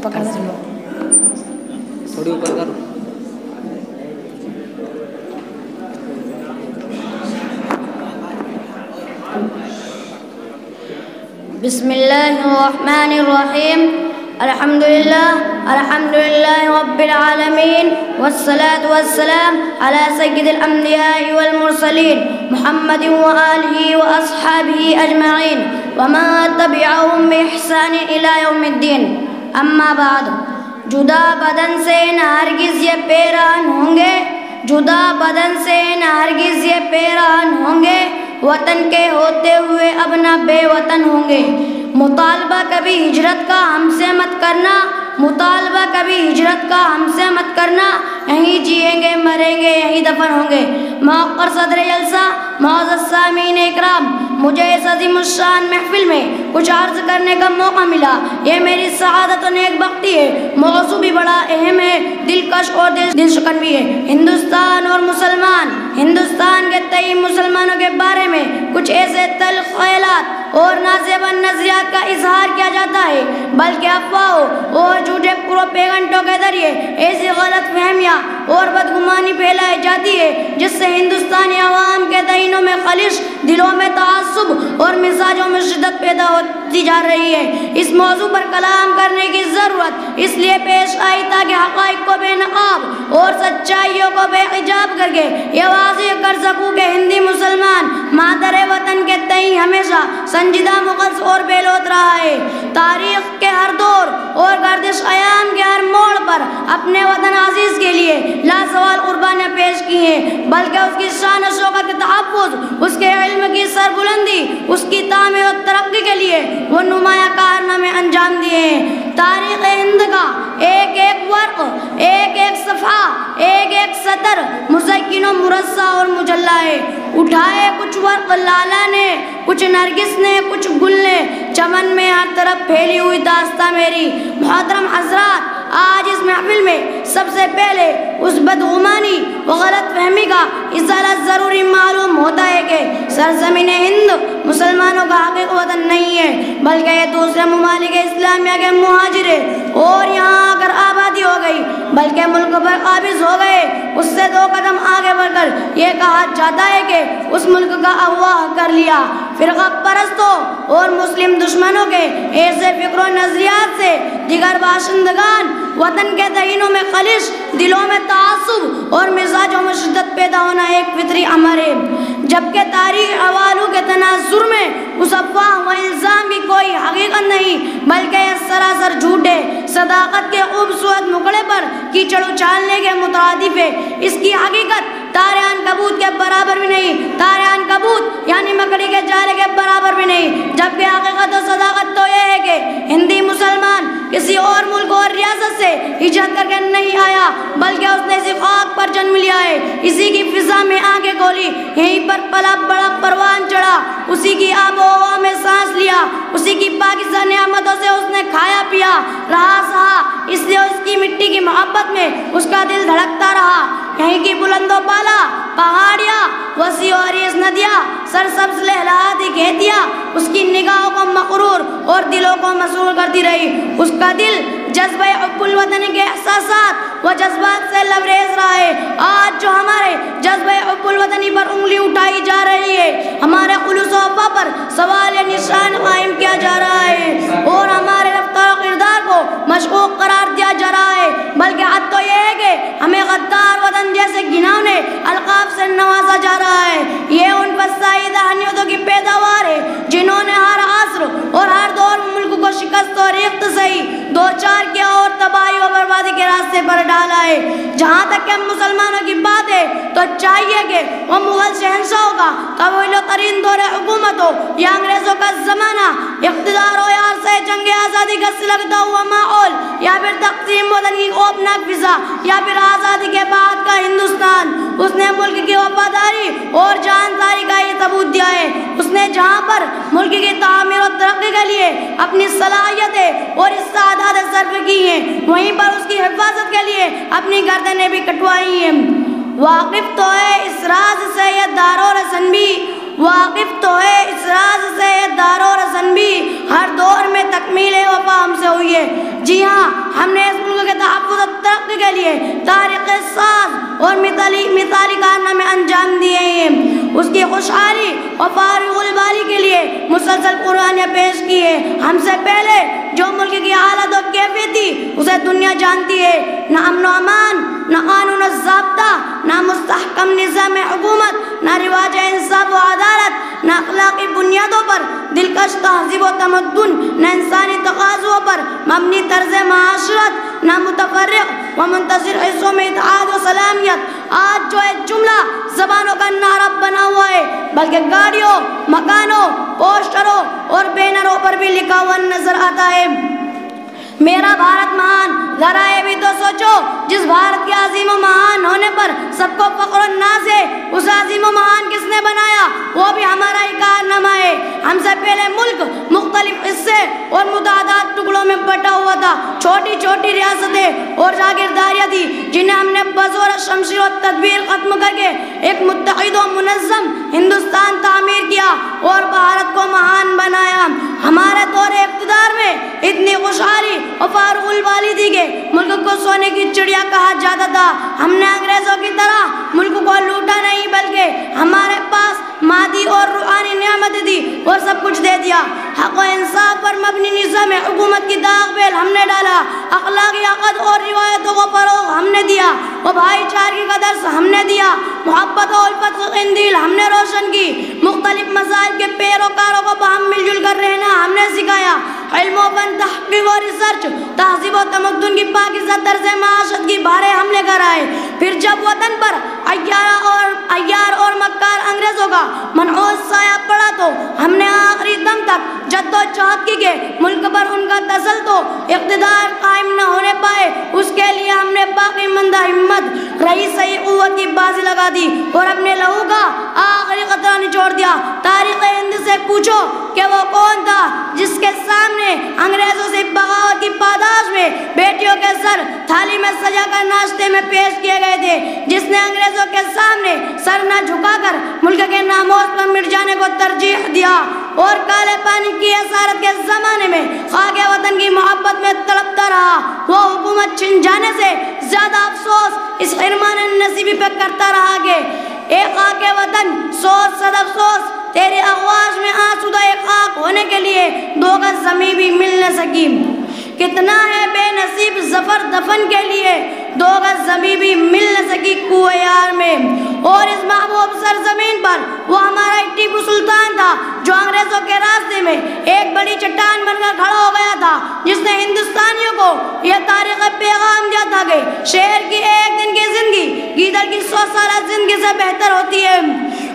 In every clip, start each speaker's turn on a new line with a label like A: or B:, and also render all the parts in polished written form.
A: پکڑنا چاہیے.
B: تھوڑی اوپر کرو.
A: بسم اللہ الرحمن الرحیم. الحمد للہ رب العالمین والصلاة والسلام على سید الانبیاء والمرسلین محمد وآلہ واصحابہ اجمعین ومن تبعہم بإحسان الى یوم الدین. اما بعد. جدا بدن سے نہ ہرگز یہ پیران ہوں گے، جدا بدن سے نہ ہرگز یہ پیران ہوں گے، وطن کے ہوتے ہوئے اب نہ بے وطن ہوں گے. مطالبہ کبھی ہجرت کا ہم سے مت کرنا، مطالبہ کبھی ہجرت کا ہم سے مت کرنا، یہیں جئیں گے مریں گے یہیں دفن ہوں گے. موقر صدر جلسہ، معزز سامعین اکرام، مجھے اس عظیم الشان محفل میں کچھ عرض کرنے کا موقع ملا، یہ میری سعادت و نیک بختی ہے. موضوع بھی بڑا اہم ہے، دلکش اور دل شکن بھی ہے. ہندوستان اور مسلمان، ہندوستان کے تئیں مسلمانوں کے بارے میں کچھ ایسے تلخ خیالات اور نازیبا نظریات کا اظہار کیا جاتا ہے، بلکہ افواہوں اور جھوٹے پروپیگنڈوں کے ذریعے ایسی غلط فہمیاں اور بدگمانی پھیلائی جاتی ہے جس سے ہندوستانی عوام کے ذہنوں میں خلش، دلوں میں تعصب اور مزاجوں میں شدت پیدا ہوتی جا رہی ہے. اس موضوع پر کلام کرنے کی ضرورت اس لیے پیش آئی تاکہ حقائق کو بے نقاب اور سچائیوں کو بے حجاب کر کے یہ واضح کر سکوں کہ ہندی مسلمان مادر وطن کے تئیں ہمیشہ سنجیدہ مخلص اور بے لوث رہا ہے. تاریخ کے ہر دور اور گردش ایام کے ہر موڑ پر اپنے وطن عزیز کے لیے لازوال قربانیاں پیش کی ہیں، بلکہ اس کی شان و شوکت کے تحفظ، اس کے علم کی سربلندی، اس کی تعمیر و ترقی کے لیے وہ نمایاں کارنامے انجام دیے ہیں. تاریخ ہند کا ایک ایک ورق، ایک ایک صفحہ، ایک ایک سطر مزین و مرصع اور مجلہ ہے. اٹھائے کچھ ورق لالا نے، کچھ نرگس نے، کچھ گل نے، چمن میں ہر طرف پھیلی ہوئی داستاں میری. محترم حضرات، آج اس محفل میں سب سے پہلے اس بدگمانی و غلط فہمی کا ازالہ ضروری معلوم ہوتا ہے کہ سرزمین ہند مسلمانوں کا حقیقی وطن نہیں ہے، بلکہ یہ دوسرے ممالک اسلامیہ کے مہاجر ہے اور یہاں آ کر آبادی ہو گئی، بلکہ ملک پر قابض ہو گئے. اس سے 2 قدم آگے بڑھ کر یہ کہا جاتا ہے کہ اس ملک کا اغوا کر لیا. فرقہ پرستوں اور مسلم دشمنوں کے ایسے فکر و نظریات سے دیگر باشندگان وطن کے ذہنوں میں خلش، دلوں میں تعصب اور مزاجوں میں شدت پیدا ہونا ایک فطری امر ہے. جبکہ تاریخ حوالوں کے تناظر میں اس افواہ و الزام کی کوئی حقیقت نہیں، بلکہ یہ سراسر جھوٹ ہے. صداقت کے خوبصورت مکڑے پر کیچڑ اچھالنے کے مترادف ہے. اس کی حقیقت تارے عنکبوت کے برابر بھی نہیں، تارے عنکبوت یعنی مکڑی کے جالے کے برابر بھی نہیں. جبکہ حقیقت و صداقت تو یہ ہے کہ ہندی مسلمان کسی اور ملک اور ریاست سے ہجرت کر کے نہیں آیا، بلکہ اس نے اسی خاک پر جنم لیا ہے، اسی کی فضا میں آنکھیں کھولی، یہیں پر پلا بڑا پروان چڑھا، اسی کی آب و ہوا میں سانس لیا، اسی کی پاکیزہ نعمتوں سے اس نے کھایا پیا، رہا سہا. اس لیے اس کی مٹی کی محبت میں اس کا دل دھڑکتا رہا. یہیں کی بلند و بالا پہاڑیاں، وسیع و عریض ندیاں، سرسبز لہلہاتی کھیتیاں اس کی نگاہوں کو مغرور اور دلوں کو مسرور کرتی رہی. اس کا دل جذبہ حب الوطن کے احساسات و جذبات سے لبریز رہا ہے. آج جو ہمارے جذبہ حب الوطنی پر انگلی اٹھائی جا رہی ہے، ہمارے خلوص و وفا پر سوال نشان قائم کیا جا رہا ہے اور ہمارے رفتار و کردار کو مشکوک قرار دیا جا رہا ہے. بلکہ حد تو یہ ہے کہ ہمیں غدار وطن جیسے گھناؤنے القاب سے نوازا جا رہا ہے. یہ ان فسائدہ حنیتوں کی پیداوار ہے جنہوں نے ہر عصر اور ہر دور ملک کو شکست اور ریخت سہی دو چار کیا اور تباہی و بربادی کے راستے پر ڈالا ہے. جہاں تک کہ مسلمانوں کی بات ہے تو چاہیے کہ وہ مغل شہنشاہوں کا طویل ترین دور حکومت ہو یا انگریزوں کا زمانہ، اقتدار ہو یا عرصہ جنگ آزادی کا سلگتا ہوا ماحول، یا پھر تقسیم وطن کی خوفناک فضا، یا پھر آزادی کے بعد کا ہندوستان، اس نے ملک کی وفاداری اور جانداری کا یہ ثبوت دیا ہے. اس نے جہاں پر ملک کی تعمیر و ترقی کے لیے اپنی صلاحیتیں اور استعدادیں صرف کی ہیں، وہیں پر اس کی حفاظت کے لیے اپنی گردنیں بھی کٹوائی ہیں. واقف تو ہے اس راز سے یہ دار و رسن بھی، واقف تو ہے اس راز سے یہ دار و رسن بھی، ہر دور میں تکمیل و وفا ہم سے ہوئی ہے۔ جی ہاں، ہم نے اس ملک کے تحفظ اور ترقی کے لیے تاریخ ساز اور مثالی کارنامے انجام دیے ہیں۔ اس کی خوشحالی اور فارغ البالی کے لیے مسلسل قربانیاں پیش کی ہے۔ ہم سے پہلے جو ملک کی حالت و کیفیت تھی اسے دنیا جانتی ہے۔ نہ امن و امان، نہ قانون و ضابطہ، نہ مستحکم نظام حکومت، نہ رواج انصاف و عدالت، نہ اخلاقی بنیادوں پر دلکش تہذیب و تمدن، نہ انسانی تقاضوں پر مبنی طرز معاشرت، نہ متفرق و منتصر حصوں میں اتحاد و سلامیت۔ آج جو ایک جملہ زبانوں کا نعرہ بنا ہوا ہے بلکہ گاڑیوں، مکانوں، پوسٹروں اور بینروں پر بھی لکھا ہوا نظر آتا ہے، میرا بھارت مہان۔ ذرا یہ بھی تو سوچو، جس بھارت کے عظیم و مہان ہونے پر سب کو فخر و ناز ہے، اس عظیم و مہان کس نے بنایا؟ وہ بھی ہمارا ہی کارنامہ ہے۔ ہم سے پہلے ملک مختلف حصے اور متعدد ٹکڑوں میں بٹا ہوا تھا، چھوٹی چھوٹی ریاستیں اور جاگیرداریاں تھی جنہیں ہم نے بزور شمشیر و تدبیر ختم کر کے ایک متحد و منظم ہندوستان تعمیر کیا اور بھارت کو مہان بنایا۔ ہمارے دور اقتدار میں اتنی خوشحالی اور فارغ البالی تھی کہ ملک کو سونے کی چڑیا کہا جاتا تھا۔ ہم نے انگریزوں کی طرح ملک کو لوٹا نہیں بلکہ ہمارے پاس مادی اور روحانی نعمتیں تھی اور سب کچھ دے دیا۔ حق و انصاف پر مبنی نظام حکومت کی داغ بیل ہم نے ڈالا، اخلاقی عقد اور روایتوں کو فروغ ہم نے دیا اور بھائی چارگی کا درس ہم نے دیا، محبت و الفت کی قندیل ہم نے روشن کی، مختلف مذاہب کے پیروکاروں کو باہم مل جل کر رہنا ہم نے سکھایا، علم و فن، تحقیق و ریسرچ، تہذیب و تمدن کی پاکیزہ طرز معاشرت کی بھارے ہم لے کر آئے۔ پھر جب وطن پر عیار اور مکار انگریزوں کا منحوس سایہ پڑا تو ہم نے آخری دم تک جد و جہد کی کہ ملک پر ان کا تسلط و اقتدار قائم نہ ہونے پائے۔ اس کے لیے ہم نے باقی مندہ ہمت رہی صحیح قوت کی بازی لگا دی اور اپنے لہو کا آخری قطرہ نچوڑ دیا۔ تاریخ ہند سے پوچھو کہ وہ کون تھا جس کے سامنے انگریزوں سے بغاوت کی پاداش میں بیٹیوں کے سر تھالی میں سجا کر ناشتے میں پیش کیے گئے تھے، جس نے انگریزوں کے سامنے سر نہ جھکا کر ملک کے ناموس پر مٹ جانے کو ترجیح دیا اور کالے پانی کی اسارت کے زمانے میں خاک وطن کی محبت میں تڑپتا رہا۔ وہ حکومت چھن جانے سے زیادہ افسوس اس حرمان نصیبی پہ کرتا رہا کہ اے خاک وطن، سوچ صد افسوس، تیری آغاز میں آسودہ خاک ہونے کے لیے 2 گز زمین بھی مل نہ سکی۔ کتنا ہے بے نصیب ظفر دفن کے لیے 2 گز زمین بھی مل نہ سکی کوہ یار میں۔ اور اس محبوب سرزمین پر وہ ہمارا ٹیپو سلطان تھا جو انگریزوں کے راستے میں ایک بڑی چٹان بن کر کھڑا ہو گیا تھا، جس نے ہندوستانیوں کو یہ تاریخ پیغام دیا تھا کہ شہر کی ایک دن کی زندگی گیدڑ کی 100 سالہ زندگی سے بہتر ہوتی ہے۔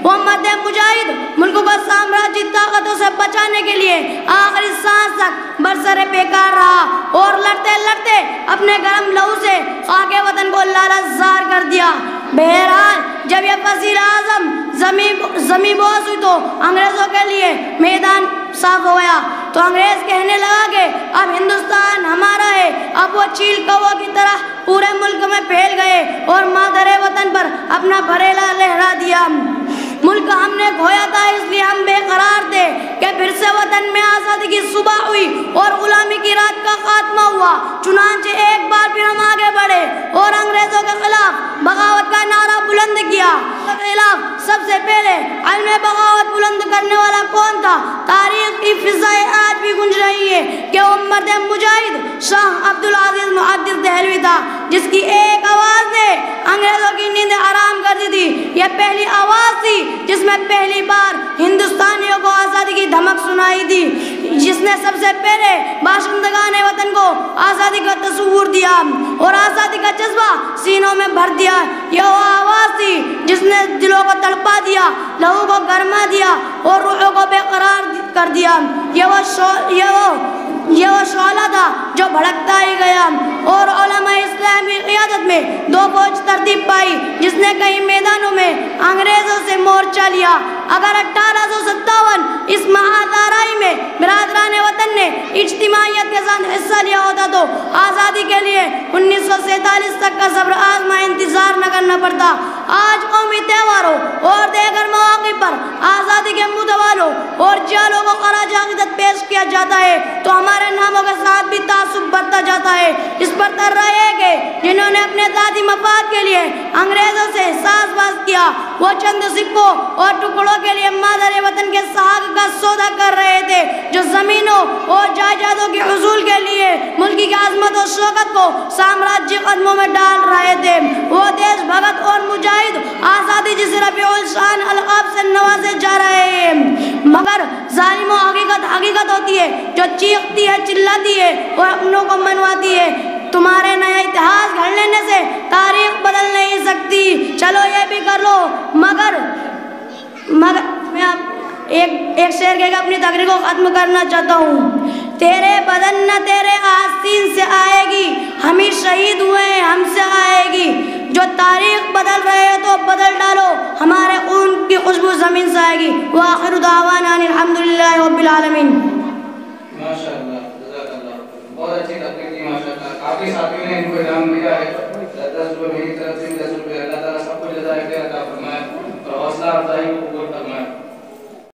A: وہ مرد مجاہد ملک کو سامراجی طاقتوں سے بچانے کے لیے آخری سانس تک برسر پیکار رہا اور لڑتے لڑتے اپنے گرم لہو سے خاک وطن کو لالہ زار کر دیا۔ بہرحال جب یہ فصیل اعظم زمین بوس ہوئی تو انگریزوں کے لیے میدان صاف ہو گیا، تو انگریز کہنے لگا کہ اب ہندوستان ہمارا ہے۔ اب وہ چیل کوہ کی طرح پورے ملک میں پھیل گئے اور مادر وطن پر اپنا بھریلا لہرا دیا۔ ملک ہم نے کھویا تھا، اس لیے ہم بے قرار تھے کہ پھر سے وطن میں آزادی کی صبح ہوئی اور غلامی کی رات کا خاتمہ ہوا۔ چنانچہ ایک بار پھر ہم آگے بڑھے اور انگریزوں کے خلاف بغاوت کا نعرہ بلند کیا۔ خلاف سب سے پہلے علم بغاوت بلند کرنے والا کون تھا؟ تاریخ کی فضائیں آج بھی گونج رہی ہے کہ وہ مرد مجاہد شاہ عبدالعزیز محدث دہلوی تھا، جس کی ایک آواز نے انگریزوں کی نیند حرام کر دی تھی۔ یہ پہلی آواز تھی جس میں پہلی بار ہندوستانیوں کو آزادی کی دھمک سنائی تھی، جس نے سب سے پہلے باشندگان وطن کو آزادی کا تصور دیا اور آزادی کا جذبہ سینوں میں بھر دیا۔ یہ وہ آواز تھی جس نے دلوں کو تڑپا دیا، لہو کو گرما دیا اور روحوں کو بے قرار کر دیا۔ یہ وہ شعلہ تھا جو بھڑکتا ہی گیا اور علماء اسلامی قیادت میں 2 فوج ترتیب پائی، جس نے کئی میدانوں میں انگریزوں سے مورچہ لیا۔ اگر 1857 اس مہادارائی میں برادران وطن نے اجتماعیت کے ساتھ حصہ لیا ہوتا تو آزادی کے لیے 1947 تک کا صبر آزما انتظار نہ کرنا پڑتا۔ آج قومی تہواروں اور دیگر مواقع پر آزادی کے متوالوں اور جالوں کو خراج عقیدت پیش کیا جاتا ہے، تو ہمارے ناموں کے ساتھ بڑھتا جاتا ہے۔ اس پر تر رہے کہ جنہوں نے اپنے ذاتی مفاد کے لیے انگریزوں سے ساز باز کیا، وہ چند سکوں اور ٹکڑوں کے لیے مادر وطن کے سہاگ کا سودا کر رہے تھے، جو زمینوں اور جائیدادوں کے حصول کے لیے ملکی کی عظمت و شوکت کو سامراجی قدموں میں ڈال رہے تھے۔ وہ دیش بھگت اور مجاہد آزادی جسے رفیع الشان القاب سے نوازے جا رہے ہیں، مگر ظالموں حقیقت ہوتی ہے جو چیختی ہے، چلاتی ہے اور اپنوں کو منواتی ہے۔ تمہارے نیا اتحاد گھڑ لینے سے تاریخ بدل نہیں سکتی، چلو یہ بھی کر لو۔ مگر میں ایک شعر کہہ کے اپنی تقریر کو ختم کرنا چاہتا ہوں۔ تیرے بدن نہ تیرے آستین سے آئے گی، ہم ہی شہید ہوئے ہیں ہم سے آئے گی۔ جو تاریخ بدل رہے ہو تو بدل ڈالو، ہمارے خون کی خوشبو زمین سے آئے گی۔ وآخر دعوانا الحمدللہ رب العالمین۔
C: ماشاءاللہ، جزاک اللہ، بہت اچھی تقریر تھی ماشاءاللہ۔ کافی ساتھیوں نے ان کو انعام دیا ہے۔